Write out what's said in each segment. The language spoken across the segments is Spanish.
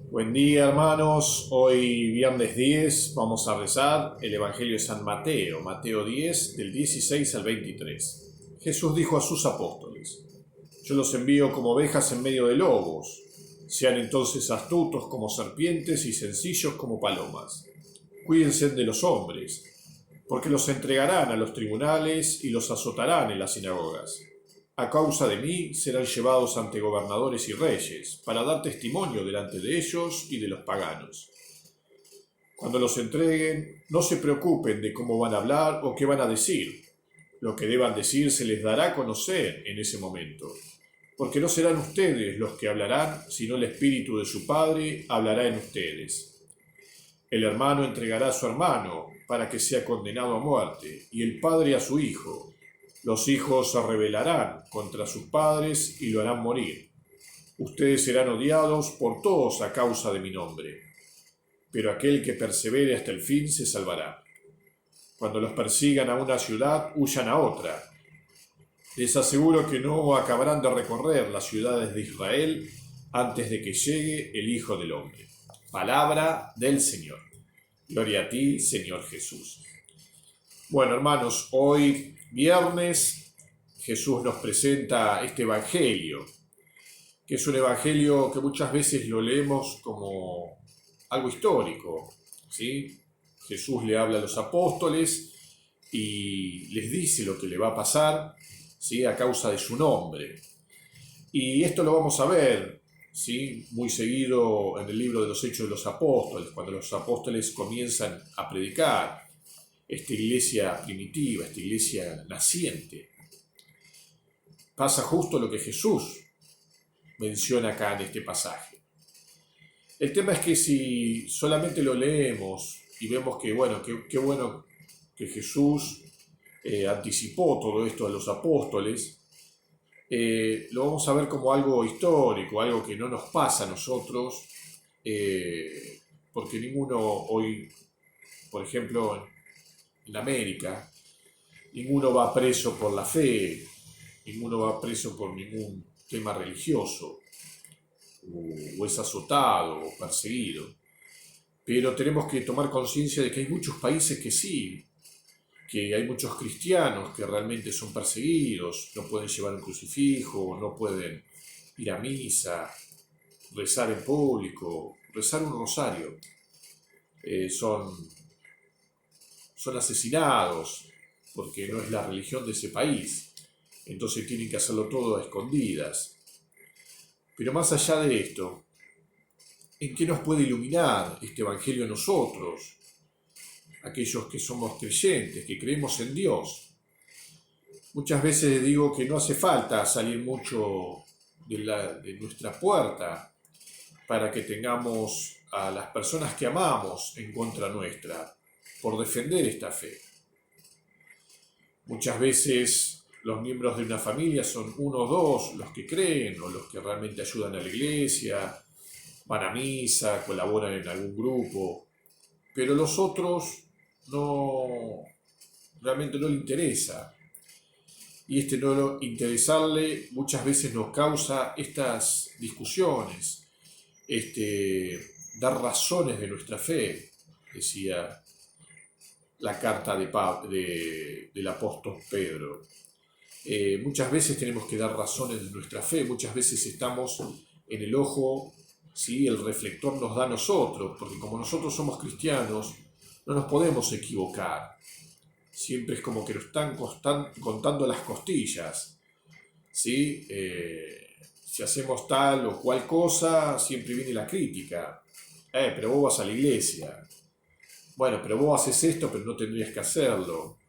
Buen día, hermanos. Hoy viernes 10 vamos a rezar el Evangelio de San Mateo, Mateo 10 del 16 al 23. Jesús dijo a sus apóstoles: Yo los envío como ovejas en medio de lobos. Sean entonces astutos como serpientes y sencillos como palomas. Cuídense de los hombres, porque los entregarán a los tribunales y los azotarán en las sinagogas. A causa de mí serán llevados ante gobernadores y reyes, para dar testimonio delante de ellos y de los paganos. Cuando los entreguen, no se preocupen de cómo van a hablar o qué van a decir. Lo que deban decir se les dará a conocer en ese momento, porque no serán ustedes los que hablarán, sino el Espíritu de su Padre hablará en ustedes. El hermano entregará a su hermano para que sea condenado a muerte, y el padre a su hijo. Los hijos se rebelarán contra sus padres y lo harán morir. Ustedes serán odiados por todos a causa de mi nombre, pero aquel que persevere hasta el fin se salvará. Cuando los persigan a una ciudad, huyan a otra. Les aseguro que no acabarán de recorrer las ciudades de Israel antes de que llegue el Hijo del Hombre. Palabra del Señor. Gloria a ti, Señor Jesús. Bueno, hermanos, hoy viernes Jesús nos presenta este Evangelio, que es un Evangelio que muchas veces lo leemos como algo histórico, ¿sí? Jesús le habla a los apóstoles y les dice lo que le va a pasar, ¿sí? A causa de su nombre. Y esto lo vamos a ver, ¿sí? Muy seguido en el libro de los Hechos de los Apóstoles, cuando los apóstoles comienzan a predicar. Esta iglesia primitiva, esta iglesia naciente. Pasa justo lo que Jesús menciona acá en este pasaje. El tema es que si solamente lo leemos y vemos que, bueno, qué bueno que Jesús anticipó todo esto a los apóstoles, lo vamos a ver como algo histórico, algo que no nos pasa a nosotros, porque ninguno hoy, por ejemplo, en América, ninguno va preso por la fe, ninguno va preso por ningún tema religioso, o es azotado o perseguido. Pero tenemos que tomar conciencia de que hay muchos países que sí, que hay muchos cristianos que realmente son perseguidos, no pueden llevar un crucifijo, no pueden ir a misa, rezar en público, rezar un rosario. Son asesinados porque no es la religión de ese país, entonces tienen que hacerlo todo a escondidas. Pero más allá de esto, ¿en qué nos puede iluminar este Evangelio a nosotros, aquellos que somos creyentes, que creemos en Dios? Muchas veces digo que no hace falta salir mucho de nuestra puerta para que tengamos a las personas que amamos en contra nuestra, por defender esta fe. Muchas veces los miembros de una familia son uno o dos los que creen o los que realmente ayudan a la iglesia, van a misa, colaboran en algún grupo, pero los otros realmente no le interesa. Y este no interesarle muchas veces nos causa estas discusiones, dar razones de nuestra fe, decía la carta del apóstol Pedro. Muchas veces tenemos que dar razones de nuestra fe, muchas veces estamos en el ojo, ¿sí? El reflector nos da a nosotros, porque como nosotros somos cristianos, no nos podemos equivocar. Siempre es como que nos están contando las costillas, ¿sí? Si hacemos tal o cual cosa, siempre viene la crítica. Pero vos vas a la iglesia. Bueno, pero vos haces esto, pero no tendrías que hacerlo.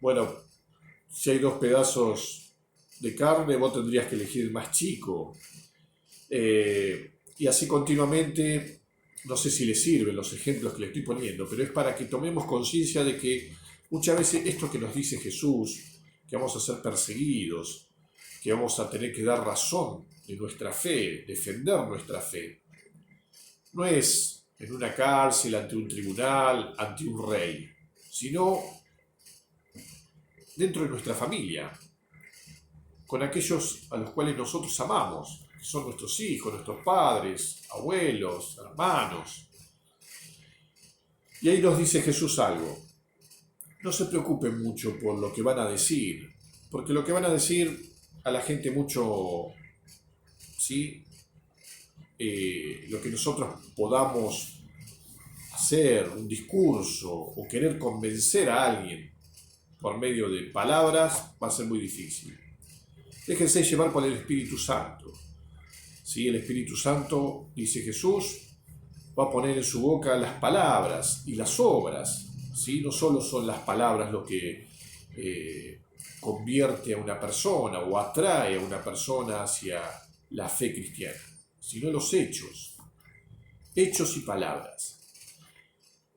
Bueno, si hay 2 pedazos de carne, vos tendrías que elegir el más chico. Y así continuamente, no sé si les sirven los ejemplos que les estoy poniendo, pero es para que tomemos conciencia de que muchas veces esto que nos dice Jesús, que vamos a ser perseguidos, que vamos a tener que dar razón de nuestra fe, defender nuestra fe, no es en una cárcel, ante un tribunal, ante un rey, sino dentro de nuestra familia, con aquellos a los cuales nosotros amamos, son nuestros hijos, nuestros padres, abuelos, hermanos. Y ahí nos dice Jesús algo. No se preocupen mucho por lo que van a decir, porque lo que van a decir a la gente mucho, ¿sí? Lo que nosotros podamos hacer, un discurso o querer convencer a alguien por medio de palabras, va a ser muy difícil. Déjense llevar por el Espíritu Santo. ¿Sí? El Espíritu Santo, dice Jesús, va a poner en su boca las palabras y las obras. ¿Sí? No solo son las palabras lo que convierte a una persona o atrae a una persona hacia la fe cristiana, sino los hechos y palabras.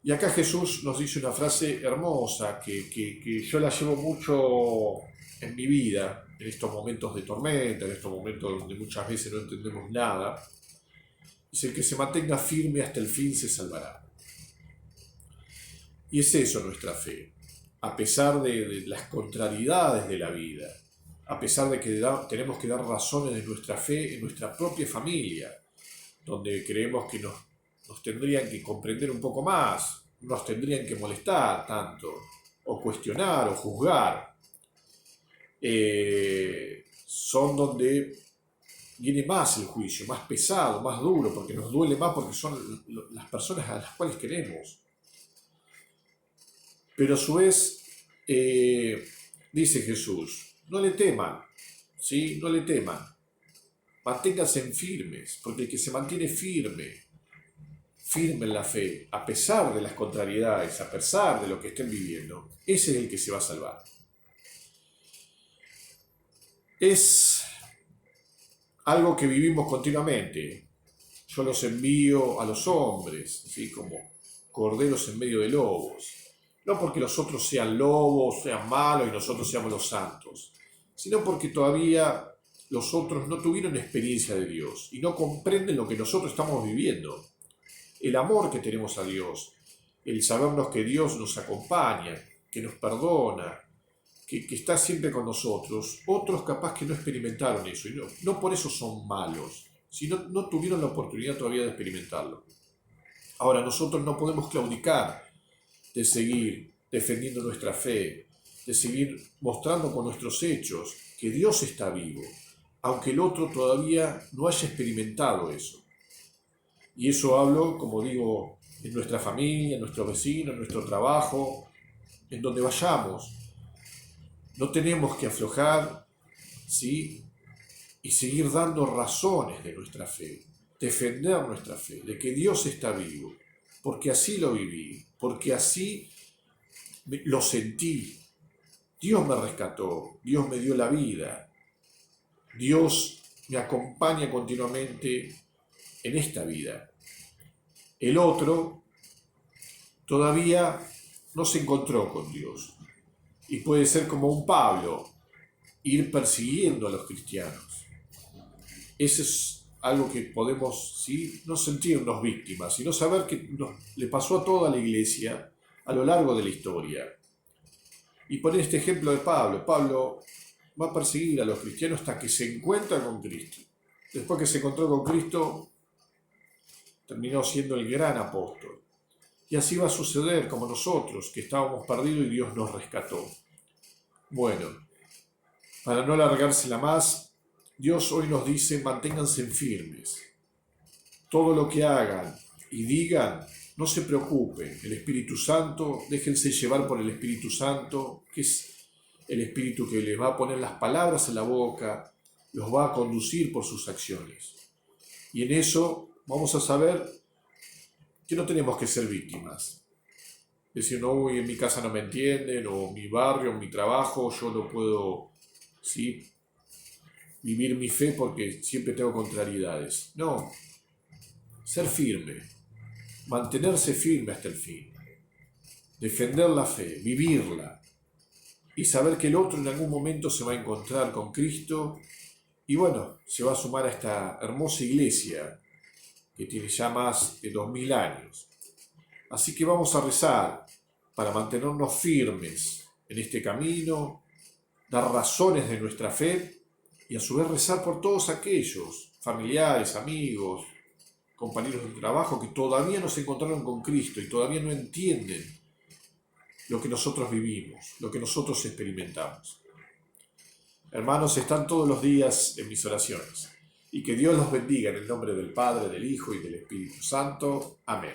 Y acá Jesús nos dice una frase hermosa que yo la llevo mucho en mi vida, en estos momentos de tormenta, en estos momentos donde muchas veces no entendemos nada. Dice: el que se mantenga firme hasta el fin se salvará. Y es eso nuestra fe, a pesar de las contrariedades de la vida, a pesar de que tenemos que dar razones de nuestra fe en nuestra propia familia, donde creemos que nos tendrían que comprender un poco más, nos tendrían que molestar tanto, o cuestionar, o juzgar. Son donde viene más el juicio, más pesado, más duro, porque nos duele más, porque son las personas a las cuales queremos. Pero a su vez, dice Jesús, no le teman, ¿sí? No le teman. Manténganse firmes, porque el que se mantiene firme en la fe, a pesar de las contrariedades, a pesar de lo que estén viviendo, ese es el que se va a salvar. Es algo que vivimos continuamente. Yo los envío a los hombres, ¿sí? Como corderos en medio de lobos. No porque los otros sean lobos, sean malos y nosotros seamos los santos, sino porque todavía los otros no tuvieron experiencia de Dios y no comprenden lo que nosotros estamos viviendo. El amor que tenemos a Dios, el sabernos que Dios nos acompaña, que nos perdona, que está siempre con nosotros. Otros capaz que no experimentaron eso y no por eso son malos, sino no tuvieron la oportunidad todavía de experimentarlo. Ahora, nosotros no podemos claudicar de seguir defendiendo nuestra fe, de seguir mostrando con nuestros hechos que Dios está vivo, aunque el otro todavía no haya experimentado eso. Y eso hablo, como digo, en nuestra familia, en nuestros vecinos, en nuestro trabajo, en donde vayamos. No tenemos que aflojar, ¿sí? Y seguir dando razones de nuestra fe, defender nuestra fe, de que Dios está vivo, porque así lo viví, porque así lo sentí. Dios me rescató, Dios me dio la vida, Dios me acompaña continuamente en esta vida. El otro todavía no se encontró con Dios y puede ser como un Pablo, ir persiguiendo a los cristianos. Eso es algo que podemos, ¿sí?, no sentirnos víctimas, sino saber que le pasó a toda la iglesia a lo largo de la historia. Y poner este ejemplo de Pablo. Pablo va a perseguir a los cristianos hasta que se encuentra con Cristo. Después que se encontró con Cristo, terminó siendo el gran apóstol. Y así va a suceder como nosotros, que estábamos perdidos y Dios nos rescató. Bueno, para no alargársela más, Dios hoy nos dice: manténganse firmes. Todo lo que hagan y digan, no se preocupen. El Espíritu Santo, déjense llevar por el Espíritu Santo, que es el Espíritu que les va a poner las palabras en la boca, los va a conducir por sus acciones. Y en eso vamos a saber que no tenemos que ser víctimas. Decir, no, en mi casa no me entienden, o en mi barrio, en mi trabajo, yo no puedo, ¿sí?, vivir mi fe porque siempre tengo contrariedades. No, ser firme, mantenerse firme hasta el fin, defender la fe, vivirla, y saber que el otro en algún momento se va a encontrar con Cristo y bueno, se va a sumar a esta hermosa iglesia que tiene ya más de 2000 años. Así que vamos a rezar para mantenernos firmes en este camino, dar razones de nuestra fe y a su vez rezar por todos aquellos familiares, amigos, compañeros de trabajo que todavía no se encontraron con Cristo y todavía no entienden lo que nosotros vivimos, lo que nosotros experimentamos. Hermanos, están todos los días en mis oraciones. Y que Dios los bendiga en el nombre del Padre, del Hijo y del Espíritu Santo. Amén.